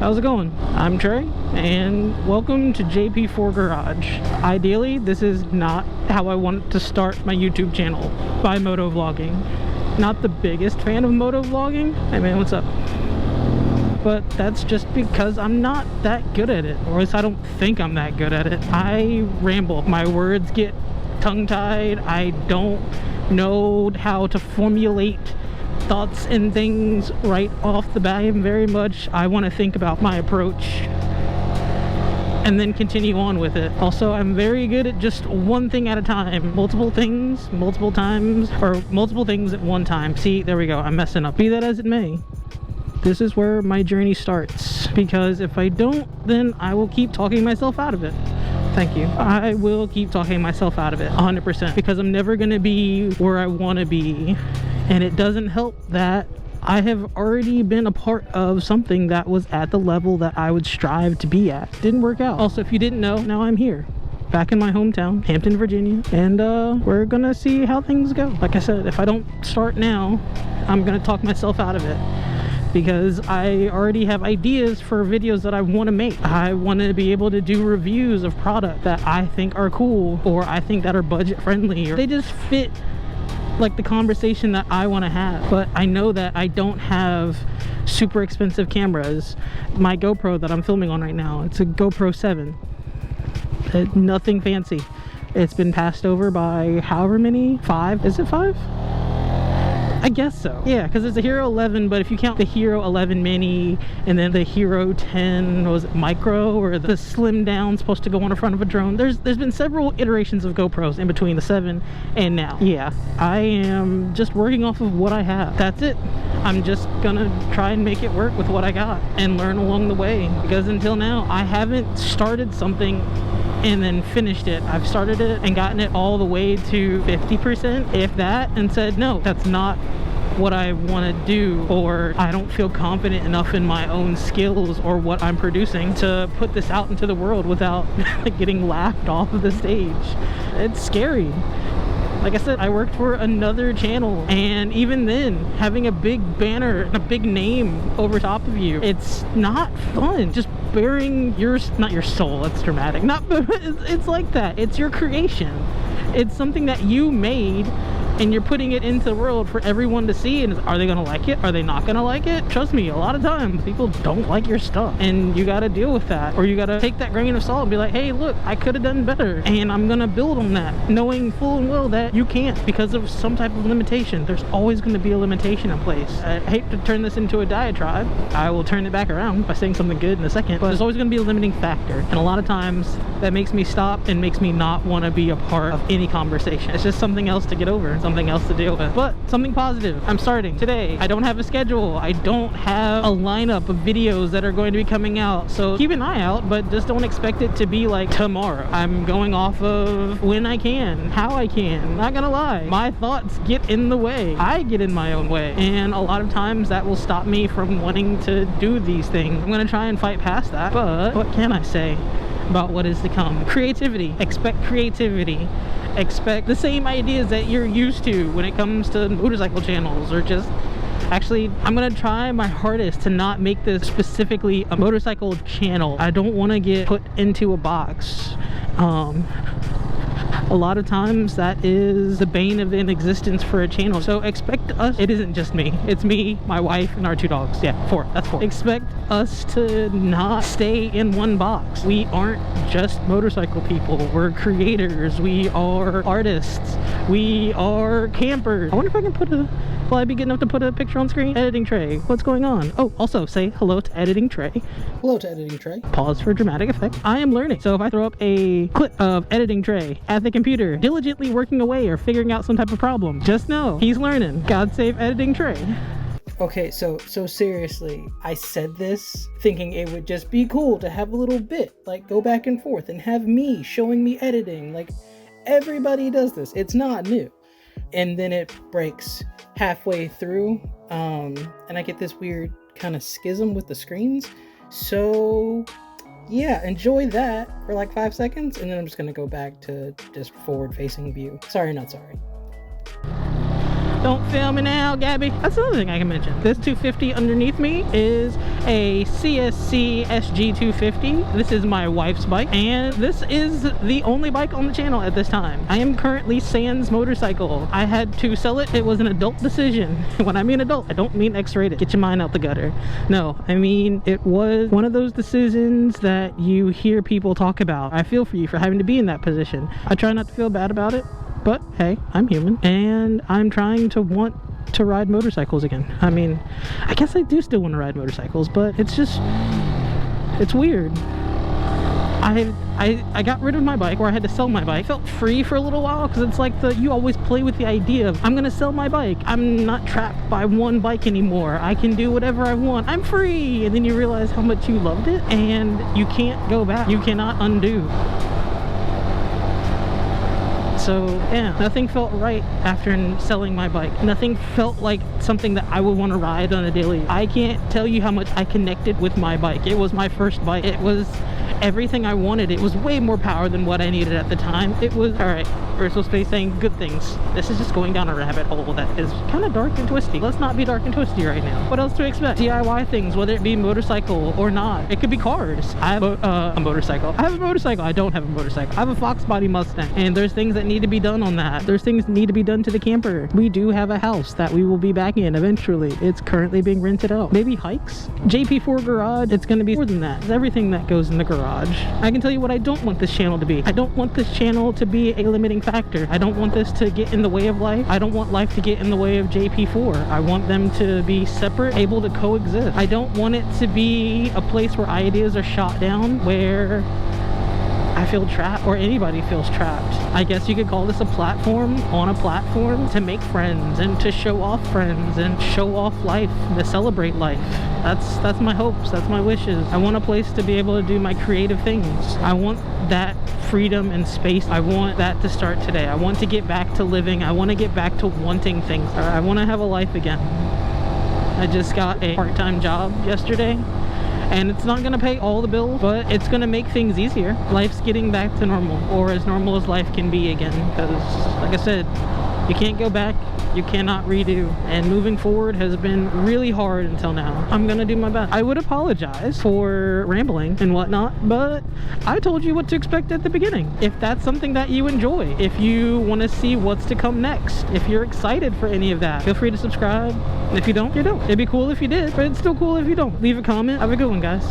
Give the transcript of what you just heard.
How's it going? I'm Trey, and welcome to JP4 Garage. Ideally, this is not how I want to start my YouTube channel, by motovlogging. Not the biggest fan of motovlogging. Hey man, what's up? But that's just because I'm not that good at it, or at least I don't think I'm that good at it. I ramble. My words get tongue-tied. I don't know how to formulate thoughts and things right off the bat. I want to think about my approach and then continue on with it. Also, I'm very good at just one thing at a time. Multiple things, multiple times, or multiple things at one time. See, there we go, I'm messing up. Be that as it may, this is where my journey starts. Because if I don't, then I will keep talking myself out of it. Thank you. I will keep talking myself out of it 100%, because I'm never gonna be where I want to be. And it doesn't help that I have already been a part of something that was at the level that I would strive to be at. Didn't work out. Also, if you didn't know, now I'm here, back in my hometown, Hampton, Virginia, and we're gonna see how things go. Like I said, if I don't start now, I'm gonna talk myself out of it, because I already have ideas for videos that I want to make. I want to be able to do reviews of product that I think are cool, or I think that are budget friendly, or they just fit like the conversation that I want to have. But I know that I don't have super expensive cameras. My GoPro that I'm filming on right now, it's a GoPro 7. Nothing fancy. It's been passed over by however many, 5? Is it 5? I guess so. Yeah, because it's a Hero 11, but if you count the Hero 11 Mini and then the Hero 10, was it Micro, or the slim down supposed to go on the front of a drone, there's been several iterations of GoPros in between the 7 and now. Yeah, I am just working off of what I have. That's it. I'm just gonna try and make it work with what I got and learn along the way, because until now I haven't started something and then finished it. I've started it and gotten it all the way to 50%, if that, and said, no, that's not what I want to do, or I don't feel confident enough in my own skills or what I'm producing to put this out into the world without getting laughed off of the stage. It's scary. Like I said, I worked for another channel, and even then, having a big banner and a big name over top of you, it's not fun. Just bearing your, not your soul, that's dramatic. It's like that. It's your creation. It's something that you made, and you're putting it into the world for everyone to see. And are they gonna like it? Are they not gonna like it? Trust me, a lot of times people don't like your stuff, and you gotta deal with that, or you gotta take that grain of salt and be like, hey, look, I could have done better, and I'm gonna build on that, knowing full and well that you can't because of some type of limitation. There's always going to be a limitation in place. I hate to turn this into a diatribe. I will turn it back around by saying something good in a second, but there's always going to be a limiting factor, and a lot of times that makes me stop and makes me not want to be a part of any conversation. It's just something else to get over, something else to deal with. But something positive, I'm starting today. I don't have a schedule. I don't have a lineup of videos that are going to be coming out, so keep an eye out, but just don't expect it to be like tomorrow. I'm going off of when I can, how I can. Not gonna lie, my thoughts get in the way. I get in my own way, and a lot of times that will stop me from wanting to do these things. I'm gonna try and fight past that, but what can I say about what is to come? Creativity. Expect creativity. Expect the same ideas that you're used to when it comes to motorcycle channels, or just actually, I'm gonna try my hardest to not make this specifically a motorcycle channel. I don't want to get put into a box. A lot of times that is the bane of an existence for a channel. So expect us, it isn't just me, it's me, my wife, and our 2 dogs. Yeah, 4, that's 4. Expect us to not stay in one box. We aren't just motorcycle people. We're creators, we are artists, we are campers. I wonder if I can will I be good enough to put a picture on screen? Editing Trey, what's going on? Oh, also say hello to Editing Trey. Hello to Editing Trey. Pause for dramatic effect. I am learning. So if I throw up a clip of Editing Trey at the computer, diligently working away or figuring out some type of problem, just know he's learning. God save Editing Trey. Okay, so seriously, I said this thinking it would just be cool to have a little bit, like go back and forth and have me showing me editing. Like, everybody does this. It's not new. And then it breaks halfway through, and I get this weird kind of schism with the screens. So yeah, enjoy that for like 5 seconds, and then I'm just gonna go back to just forward facing view. Sorry, not sorry. Don't film me now, Gabby. That's another thing I can mention. This 250 underneath me is a CSC SG250. This is my wife's bike, and this is the only bike on the channel at this time. I am currently sans motorcycle. I had to sell it. It was an adult decision. When I mean adult, I don't mean X-rated. Get your mind out the gutter. No, I mean it was one of those decisions that you hear people talk about. I feel for you for having to be in that position. I try not to feel bad about it, but hey, I'm human, and I'm trying to want to ride motorcycles again. I mean, I guess I do still want to ride motorcycles, but it's just, it's weird. I got rid of my bike, or I had to sell my bike. I felt free for a little while, because it's like you always play with the idea of, I'm gonna sell my bike. I'm not trapped by one bike anymore. I can do whatever I want. I'm free! And then you realize how much you loved it, and you can't go back. You cannot undo. So yeah, nothing felt right after selling my bike. Nothing felt like something that I would want to ride on a daily. I can't tell you how much I connected with my bike. It was my first bike. It was everything I wanted. It was way more power than what I needed at the time. It was, alright, we're supposed to be saying good things. This is just going down a rabbit hole that is kind of dark and twisty. Let's not be dark and twisty right now. What else to expect? DIY things, whether it be motorcycle or not. It could be cars. I have a motorcycle. I have a motorcycle. I don't have a motorcycle. I have a Fox body Mustang, and there's things that need to be done on that. There's things that need to be done to the camper. We do have a house that we will be back in eventually. It's currently being rented out. Maybe hikes? JP4 Garage. It's going to be more than that. It's everything that goes in the garage. I can tell you what I don't want this channel to be. I don't want this channel to be a limiting factor. I don't want this to get in the way of life. I don't want life to get in the way of JP4. I want them to be separate, able to coexist. I don't want it to be a place where ideas are shot down, where I feel trapped, or anybody feels trapped. I guess you could call this a platform on a platform to make friends and to show off friends and show off life, to celebrate life. That's my hopes, that's my wishes. I want a place to be able to do my creative things. I want that freedom and space. I want that to start today. I want to get back to living. I want to get back to wanting things. I want to have a life again. I just got a part-time job yesterday, and it's not gonna pay all the bills, but it's gonna make things easier. Life's getting back to normal, or as normal as life can be again, because like I said, you can't go back, you cannot redo, and moving forward has been really hard until now. I'm gonna do my best. I would apologize for rambling and whatnot, but I told you what to expect at the beginning. If that's something that you enjoy, if you want to see what's to come next, if you're excited for any of that, feel free to subscribe. If you don't, you don't. It'd be cool if you did, but it's still cool if you don't. Leave a comment. Have a good one, guys.